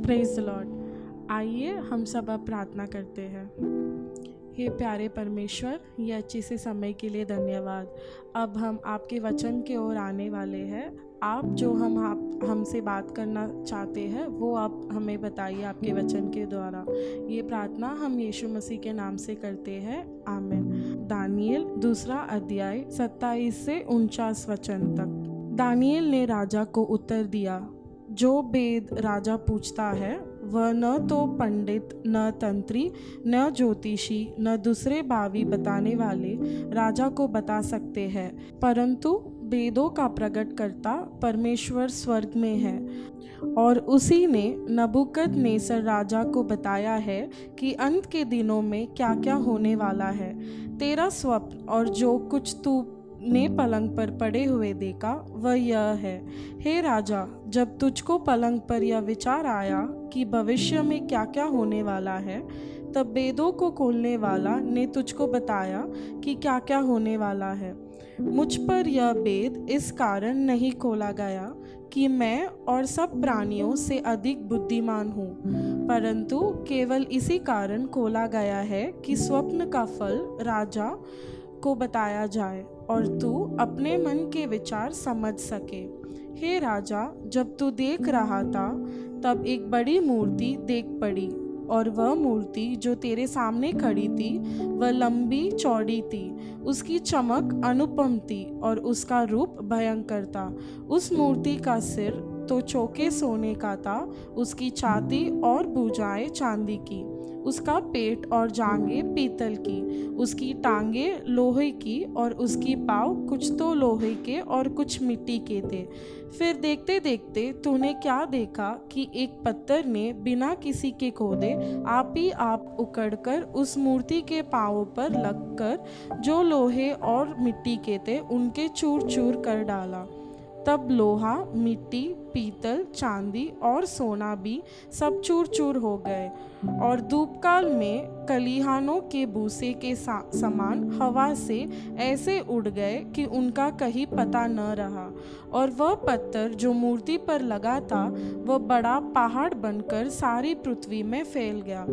Praise the Lord. आइए हम सब अब प्रार्थना करते हैं। हे प्यारे परमेश्वर, ये अच्छे से समय के लिए धन्यवाद। अब हम आपके वचन की ओर आने वाले हैं। आप जो हमसे बात करना चाहते हैं वो आप हमें बताइए आपके वचन के द्वारा। ये प्रार्थना हम यीशु मसीह के नाम से करते हैं, आमीन। दानियेल 2 अध्याय 27 से 49 वचन तक। दानियेल ने राजा को उत्तर दिया, जो वेद राजा पूछता है वह न तो पंडित, न तंत्री, न ज्योतिषी, न दूसरे भावी बताने वाले राजा को बता सकते हैं, परंतु वेदों का प्रकट करता परमेश्वर स्वर्ग में है। और उसी ने नबूकदनेस्सर राजा को बताया है कि अंत के दिनों में क्या क्या होने वाला है। तेरा स्वप्न और जो कुछ तू ने पलंग पर पड़े हुए देखा वह यह है। हे राजा, जब तुझको पलंग पर यह विचार आया कि भविष्य में क्या क्या होने वाला है, तब वेदों को खोलने वाला ने तुझको बताया कि क्या क्या होने वाला है। मुझ पर यह वेद इस कारण नहीं खोला गया कि मैं और सब प्राणियों से अधिक बुद्धिमान हूँ, परंतु केवल इसी कारण खोला गया है कि स्वप्न का फल राजा को बताया जाए और तू अपने मन के विचार समझ सके। हे राजा, जब तू देख रहा था तब एक बड़ी मूर्ति देख पड़ी, और वह मूर्ति जो तेरे सामने खड़ी थी वह लंबी चौड़ी थी। उसकी चमक अनुपम थी और उसका रूप भयंकर था। उस मूर्ति का सिर तो चौके सोने का था, उसकी छाती और भुजाएं चांदी की, उसका पेट और जांघें पीतल की, उसकी टांगें लोहे की और उसकी पाँव कुछ तो लोहे के और कुछ मिट्टी के थे। फिर देखते देखते तूने क्या देखा कि एक पत्थर ने बिना किसी के खोदे आप ही आप उकड़कर उस मूर्ति के पाँवों पर लगकर जो लोहे और मिट्टी के थे उनके चूर चूर कर डाला। तब लोहा, मिट्टी, पीतल, चांदी और सोना भी सब चूर चूर हो गए, और धूपकाल में कलीहानों के भूसे के समान हवा से ऐसे उड़ गए कि उनका कहीं पता न रहा। और वह पत्थर जो मूर्ति पर लगा था वह बड़ा पहाड़ बनकर सारी पृथ्वी में फैल गया।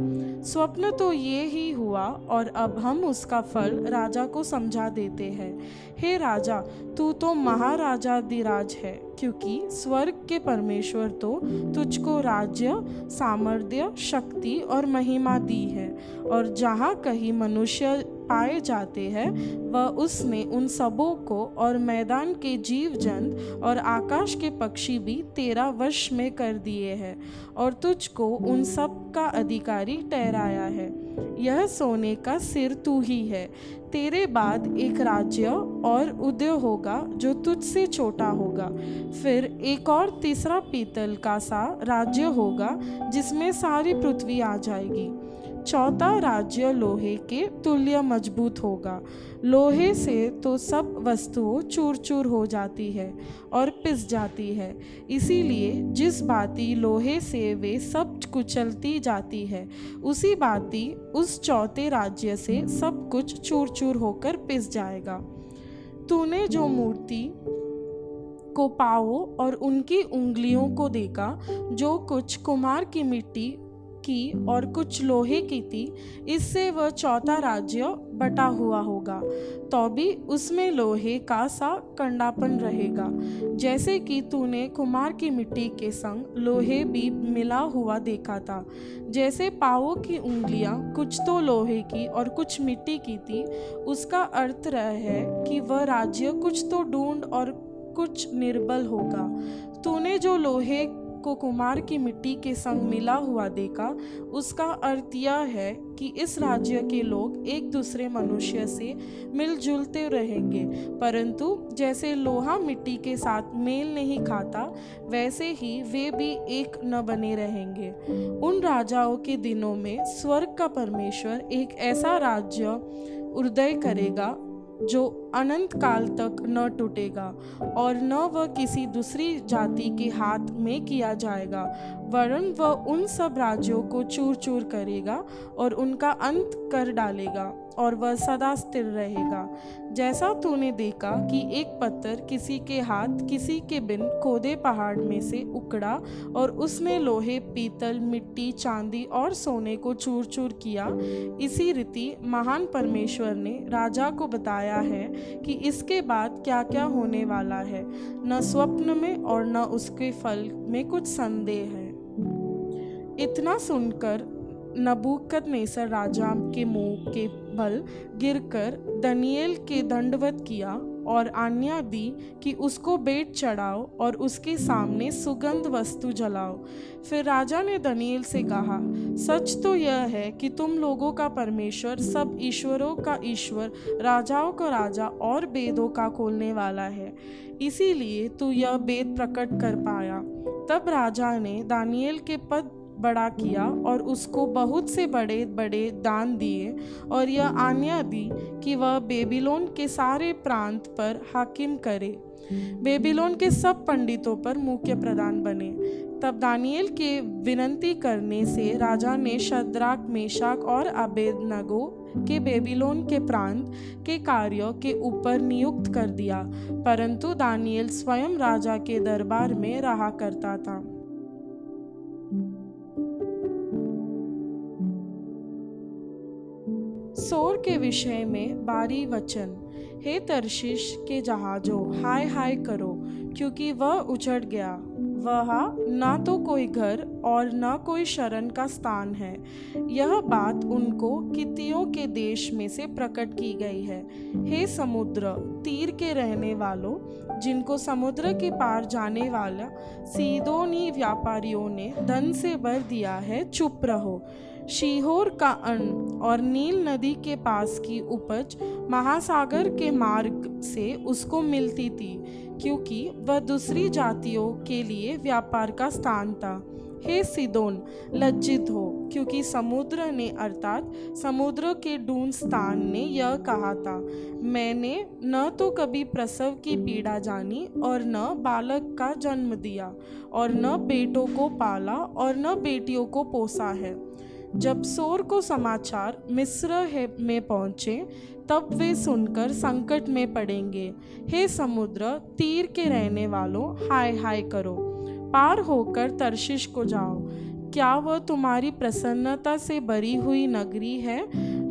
स्वप्न तो ये ही हुआ, और अब हम उसका फल राजा को समझा देते हैं। हे राजा, तू तो महाराजाधिराज है, क्योंकि स्वर्ग के परमेश्वर तो तुझको राज्य, सामर्थ्य, शक्ति और महिमा दी है, और जहाँ कहीं मनुष्य पाए जाते हैं वह उसने उन सबों को और मैदान के जीव जंतु और आकाश के पक्षी भी तेरा वश में कर दिए हैं, और तुझको उन सब का अधिकारी ठहराया है। यह सोने का सिर तू ही है। तेरे बाद एक राज्य और उदय होगा जो तुझसे छोटा होगा। फिर एक और तीसरा पीतल का सा राज्य होगा जिसमें सारी पृथ्वी आ जाएगी। चौथा राज्य लोहे के तुल्य मजबूत होगा। लोहे से तो सब वस्तुओं चूर चूर हो जाती है और पिस जाती है, इसीलिए जिस भांति लोहे से वे सब कुचलती जाती है, उसी भांति उस चौथे राज्य से सब कुछ चूर चूर होकर पिस जाएगा। तूने जो मूर्ति को पाँवों और उनकी उंगलियों को देखा, जो कुछ कुम्हार की मिट्टी की और कुछ लोहे की थी, इससे वह चौथा राज्य बटा हुआ होगा, तो भी उसमें लोहे का सा कंडापन रहेगा, जैसे कि तूने कुम्हार की मिट्टी के संग लोहे भी मिला हुआ देखा था। जैसे पाँवों की उंगलियां कुछ तो लोहे की और कुछ मिट्टी की थी, उसका अर्थ है कि वह राज्य कुछ तो ढूंढ और कुछ निर्बल होगा। तूने जो लोहे को कुम्हार की मिट्टी के संग मिला हुआ देखा, उसका अर्थ यह है कि इस राज्य के लोग एक दूसरे मनुष्य से मिलजुलते रहेंगे, परंतु जैसे लोहा मिट्टी के साथ मेल नहीं खाता, वैसे ही वे भी एक न बने रहेंगे। उन राजाओं के दिनों में स्वर्ग का परमेश्वर एक ऐसा राज्य उदय करेगा जो अनंत काल तक न टूटेगा, और न वह किसी दूसरी जाति के हाथ में किया जाएगा, वरन वह उन सब राज्यों को चूर चूर करेगा और उनका अंत कर डालेगा। और वह सदा स्थिर रहेगा। जैसा तूने देखा कि एक पत्थर किसी के हाथ किसी के बिन खोदे पहाड़ में से उखड़ा और उसने लोहे, पीतल, मिट्टी, चांदी और सोने को चूर चूर किया, इसी रीति महान परमेश्वर ने राजा को बताया है कि इसके बाद क्या क्या होने वाला है। न स्वप्न में और न उसके फल में कुछ संदेह है। इतना सुनकर नबूकदनेस्सर राजा के मुंह के बल गिरकर दानियेल के दंडवत किया और आज्ञा दी कि उसको बेट चढ़ाओ और उसके सामने सुगंध वस्तु जलाओ। फिर राजा ने दानियेल से कहा, सच तो यह है कि तुम लोगों का परमेश्वर सब ईश्वरों का ईश्वर, राजाओं का राजा और वेदों का खोलने वाला है, इसीलिए तू यह वेद प्रकट कर पाया। तब राजा ने दानियेल के पद बड़ा किया और उसको बहुत से बड़े बड़े दान दिए और यह आज्ञा दी कि वह बेबीलोन के सारे प्रांत पर हाकिम करे, बेबीलोन के सब पंडितों पर मुख्य प्रधान बने। तब दानियेल के विनती करने से राजा ने शद्राक, मेशक और अबेदनगो के बेबीलोन के प्रांत के कार्यों के ऊपर नियुक्त कर दिया, परंतु दानियेल स्वयं राजा के दरबार में रहा करता था। सोर के विषय में बारी वचन। हे तर्शीश के जहाजों, हाय हाय करो, क्योंकि वह उजड़ गया, वहाँ न तो कोई घर और न कोई शरण का स्थान है। यह बात उनको कित्तियों के देश में से प्रकट की गई है। हे समुद्र तीर के रहने वालों, जिनको समुद्र के पार जाने वाला सीदोनी व्यापारियों ने धन से भर दिया है, चुप रहो। शीहोर का अन्न और नील नदी के पास की उपज महासागर के मार्ग से उसको मिलती थी, क्योंकि वह दूसरी जातियों के लिए व्यापार का स्थान था। हे सीदोन, लज्जित हो, क्योंकि समुद्र ने अर्थात समुद्र के डून स्थान ने यह कहा था, मैंने न तो कभी प्रसव की पीड़ा जानी और न बालक का जन्म दिया और न बेटों को पाला और न बेटियों को पोसा है। जब सोर को समाचार मिस्र में पहुँचे, तब वे सुनकर संकट में पड़ेंगे। हे समुद्र तीर के रहने वालों, हाय हाय करो, पार होकर तर्शीश को जाओ। क्या वह तुम्हारी प्रसन्नता से भरी हुई नगरी है,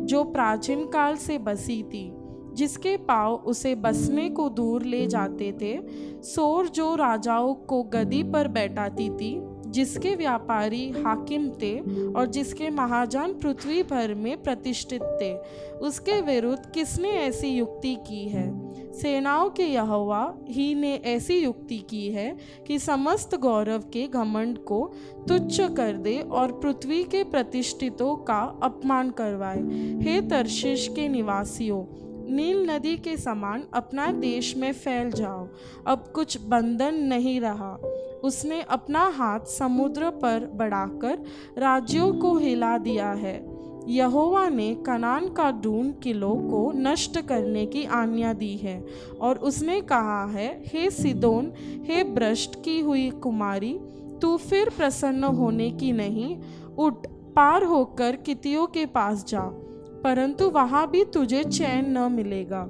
जो प्राचीन काल से बसी थी, जिसके पाँव उसे बसने को दूर ले जाते थे? सोर जो राजाओं को गद्दी पर बैठाती थी, जिसके व्यापारी हाकिम थे और जिसके महाजन पृथ्वी भर में प्रतिष्ठित थे, उसके विरुद्ध किसने ऐसी युक्ति की है? सेनाओं के यहोवा ही ने ऐसी युक्ति की है कि समस्त गौरव के घमंड को तुच्छ कर दे और पृथ्वी के प्रतिष्ठितों का अपमान करवाए। हे तर्शीश के निवासियों, नील नदी के समान अपना देश में फैल जाओ, अब कुछ बंधन नहीं रहा। उसने अपना हाथ समुद्र पर बढ़ाकर राज्यों को हिला दिया है। यहोवा ने कनान का डून किलों को नष्ट करने की आज्ञा दी है और उसने कहा है, हे सीदोन, हे भ्रष्ट की हुई कुमारी, तू फिर प्रसन्न होने की नहीं, उठ, पार होकर कित्तियों के पास जा, परंतु वहाँ भी तुझे चैन न मिलेगा।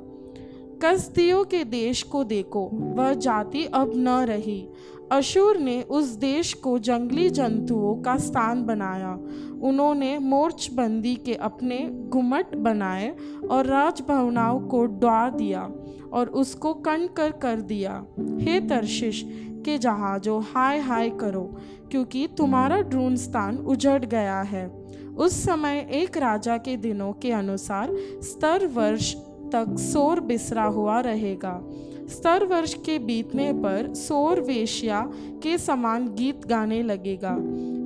कसदियों के देश को देखो, वह जाति अब न रही। अशूर ने उस देश को जंगली जंतुओं का स्थान बनाया। उन्होंने मोर्चबंदी के अपने गुम्मट बनाए और राजभवनों को ढा दिया और उसको कंकर कर दिया। हे तर्शीश के जहाजों, हाय हाय करो, क्योंकि तुम्हारा ड्रोन स्थान उजड़ गया है। उस समय एक राजा के दिनों के अनुसार 70 वर्ष तक सोर बिसरा हुआ रहेगा। 70 वर्ष के बीतने पर सोर वेश्या के समान गीत गाने लगेगा।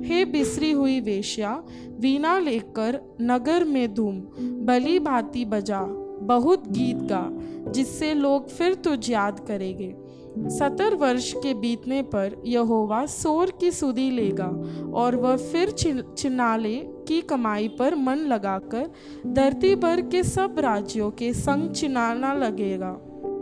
हे बिसरी हुई वेश्या, वीणा लेकर नगर में धूम, भली भांति बजा, बहुत गीत गा, जिससे लोग फिर तुझ याद करेंगे। 70 वर्ष के बीतने पर यहोवा सोर की सुधि लेगा और वह फिर छिनाले की कमाई पर मन लगाकर धरती भर के सब राज्यों के संग चिनाना लगेगा।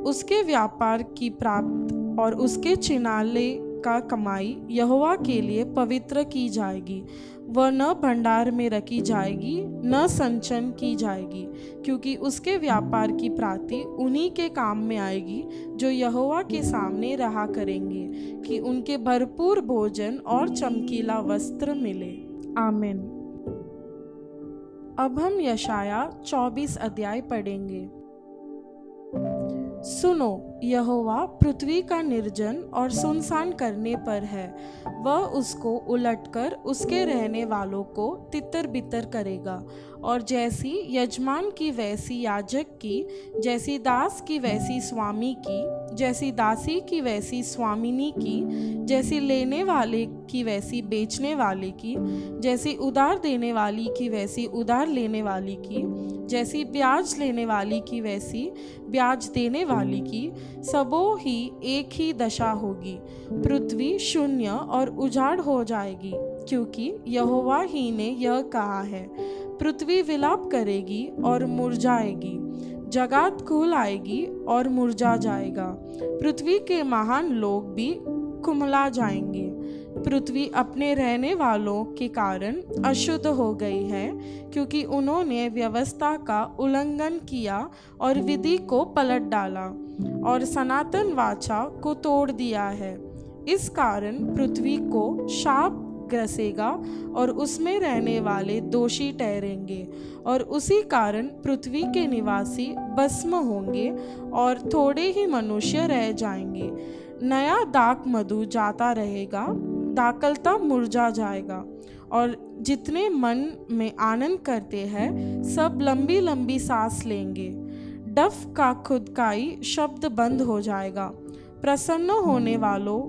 उसके व्यापार की प्राप्त और उसके चिनाले का कमाई यहोवा के लिए पवित्र की जाएगी। वह न भंडार में रखी जाएगी न संचन की जाएगी, क्योंकि उसके व्यापार की प्राप्ति उन्हीं के काम में आएगी जो यहोवा के सामने रहा करेंगे, कि उनके भरपूर भोजन और चमकीला वस्त्र मिले। आमीन। अब हम यशाया 24 अध्याय पढ़ेंगे। सुनो, यहोवा पृथ्वी का निर्जन और सुनसान करने पर है। वह उसको उलटकर उसके रहने वालों को तितर बितर करेगा, और जैसी यजमान की वैसी याजक की, जैसी दास की वैसी स्वामी की, जैसी दासी की वैसी स्वामिनी की, जैसी लेने वाले की वैसी बेचने वाले की, जैसी उधार देने वाली की वैसी उधार लेने वाली की, जैसी ब्याज लेने वाली की वैसी ब्याज देने वाली की, सबों ही एक ही दशा होगी। पृथ्वी शून्य और उजाड़ हो जाएगी, क्योंकि यहोवा ही ने यह कहा है। पृथ्वी विलाप करेगी और मुरझाएगी, जगत खुल आएगी और मुरझा जाएगा। पृथ्वी के महान लोग भी कुमला जाएंगे। पृथ्वी अपने रहने वालों के कारण अशुद्ध हो गई है, क्योंकि उन्होंने व्यवस्था का उल्लंघन किया और विधि को पलट डाला और सनातन वाचा को तोड़ दिया है। इस कारण पृथ्वी को शाप ग्रसेगा और उसमें रहने वाले दोषी ठहरेंगे, और उसी कारण पृथ्वी के निवासी भस्म होंगे और थोड़े ही मनुष्य रह जाएंगे। नया दाख मधु जाता रहेगा, दाखलता मुरझा जाएगा, और जितने मन में आनंद करते हैं सब लंबी लंबी सांस लेंगे। डफ का खुदकाई शब्द बंद हो जाएगा, प्रसन्न होने वालों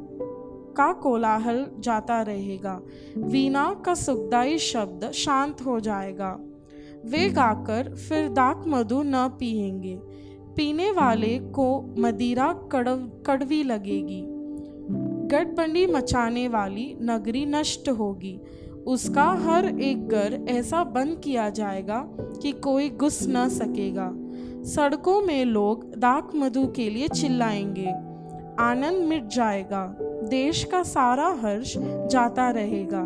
का कोलाहल जाता रहेगा, वीणा का सुखदाई शब्द शांत हो जाएगा। वे गाकर फिर दाख मधु न पिएंगे, पीने वाले को मदिरा कड़वी लगेगी। गड़बड़ी मचाने वाली नगरी नष्ट होगी, उसका हर एक घर ऐसा बंद किया जाएगा कि कोई घुस न सकेगा। सड़कों में लोग दाख मधु के लिए चिल्लाएंगे, आनंद मिट जाएगा, देश का सारा हर्ष जाता रहेगा।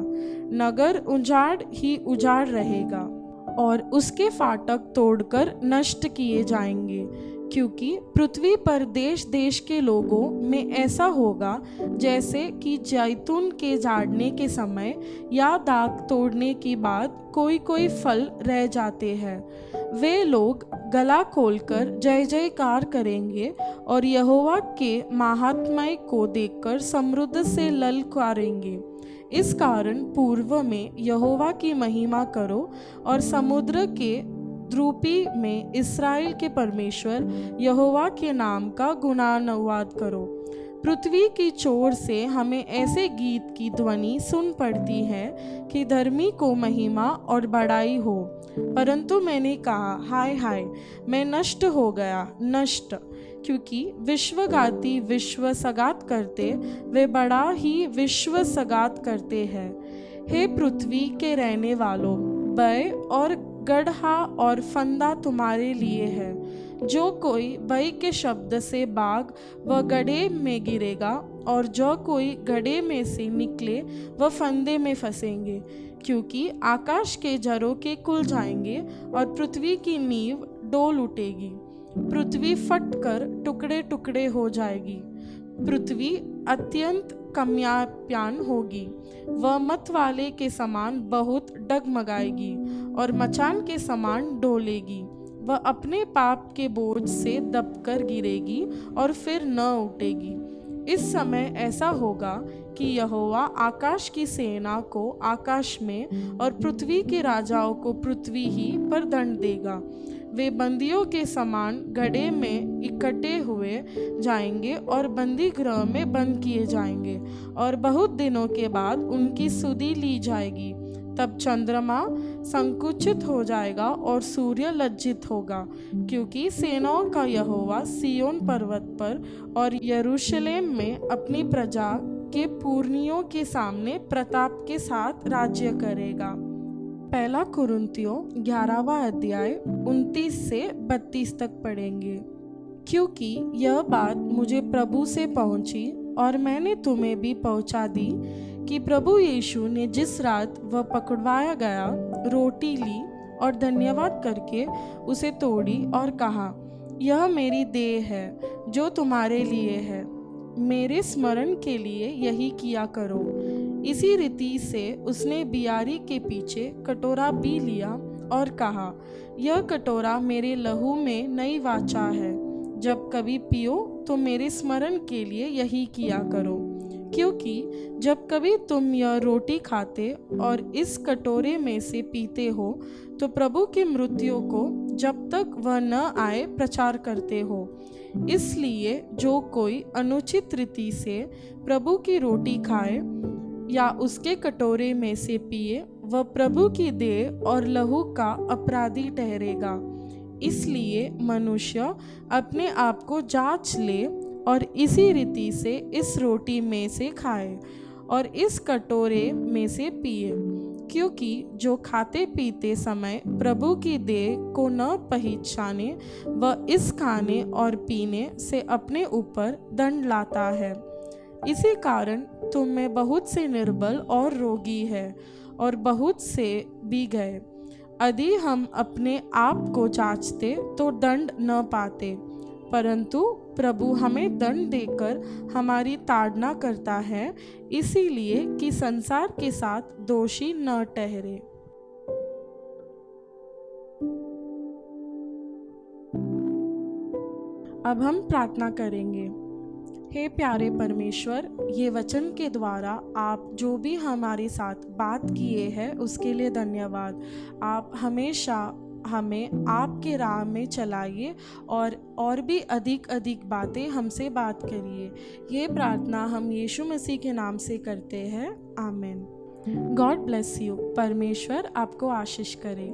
नगर उजाड़ ही उजाड़ रहेगा और उसके फाटक तोड़कर नष्ट किए जाएंगे, क्योंकि पृथ्वी पर देश देश के लोगों में ऐसा होगा जैसे कि जैतून के झाड़ने के समय या दाख तोड़ने के बाद कोई कोई फल रह जाते हैं। वे लोग गला खोलकर जय जयकार करेंगे और यहोवा के महात्म्य को देखकर समृद्ध से ललकारेंगे। इस कारण पूर्व में यहोवा की महिमा करो और समुद्र के द्रुपी में इस्राएल के परमेश्वर यहोवा के नाम का गुणानुवाद करो। पृथ्वी की चोर से हमें ऐसे गीत की ध्वनि सुन पड़ती है कि धर्मी को महिमा और बड़ाई हो। परंतु मैंने कहा, हाय हाय, मैं नष्ट हो गया, नष्ट, क्योंकि विश्वघाती विश्व सगात करते, वे बड़ा ही विश्व सगात करते हैं। हे पृथ्वी के रहने वालों, भय और गड्ढा और फंदा तुम्हारे लिए है। जो कोई भय के शब्द से भाग वह गड्ढे में गिरेगा, और जो कोई गड्ढे में से निकले वह फंदे में फंसेंगे, क्योंकि आकाश के जरों के खुल जाएंगे और पृथ्वी की नींव डोल उठेगी। पृथ्वी फटकर टुकड़े टुकड़े हो जाएगी। पृथ्वी अत्यंत कम्याप्यान होगी, वह मत वाले के समान बहुत डगमगाएगी और मचान के समान डोलेगी। वह अपने पाप के बोझ से दबकर गिरेगी और फिर न उठेगी। इस समय ऐसा होगा कि यहोवा आकाश की सेना को आकाश में और पृथ्वी के राजाओं को पृथ्वी ही पर दंड देगा। वे बंदियों के समान गड्ढे में इकट्ठे हुए जाएंगे और बंदी गृह में बंद किए जाएंगे, और बहुत दिनों के बाद उनकी सुधि ली जाएगी। तब चंद्रमा संकुचित हो जाएगा और सूर्य लज्जित होगा, क्योंकि सेनाओं का यहोवा सिय्योन पर्वत पर और यरूशलेम में अपनी प्रजा के पुरनियों के सामने प्रताप के साथ राज्य करेगा। पहला कुरिन्थियों 11वां अध्याय 29 से 32 तक पढ़ेंगे। क्योंकि यह बात मुझे प्रभु से पहुंची और मैंने तुम्हें भी पहुंचा दी कि प्रभु यीशु ने जिस रात वह पकड़वाया गया रोटी ली और धन्यवाद करके उसे तोड़ी और कहा, यह मेरी देह है जो तुम्हारे लिए है, मेरे स्मरण के लिए यही किया करो। इसी रीति से उसने बियारी के पीछे कटोरा पी लिया और कहा, यह कटोरा मेरे लहू में नई वाचा है, जब कभी पियो तो मेरे स्मरण के लिए यही किया करो। क्योंकि जब कभी तुम यह रोटी खाते और इस कटोरे में से पीते हो तो प्रभु की मृत्यु को जब तक वह न आए प्रचार करते हो। इसलिए जो कोई अनुचित रीति से प्रभु की रोटी खाए या उसके कटोरे में से पिए, वह प्रभु की देह और लहू का अपराधी ठहरेगा। इसलिए मनुष्य अपने आप को जांच ले और इसी रीति से इस रोटी में से खाए और इस कटोरे में से पिए। क्योंकि जो खाते पीते समय प्रभु की देह को न पहचाने, वह इस खाने और पीने से अपने ऊपर दंड लाता है। इसी कारण तुम में बहुत से निर्बल और रोगी है और बहुत से भी गए। यदि हम अपने आप को जांचते तो दंड न पाते, परंतु प्रभु हमें दंड देकर हमारी ताड़ना करता है, इसीलिए कि संसार के साथ दोषी न ठहरे। अब हम प्रार्थना करेंगे। हे प्यारे परमेश्वर, ये वचन के द्वारा आप जो भी हमारे साथ बात किए हैं उसके लिए धन्यवाद। आप हमेशा हमें आपके राह में चलाइए और भी अधिक बातें हमसे बात करिए। ये प्रार्थना हम यीशु मसीह के नाम से करते हैं, आमीन। God bless you. परमेश्वर आपको आशीष करे।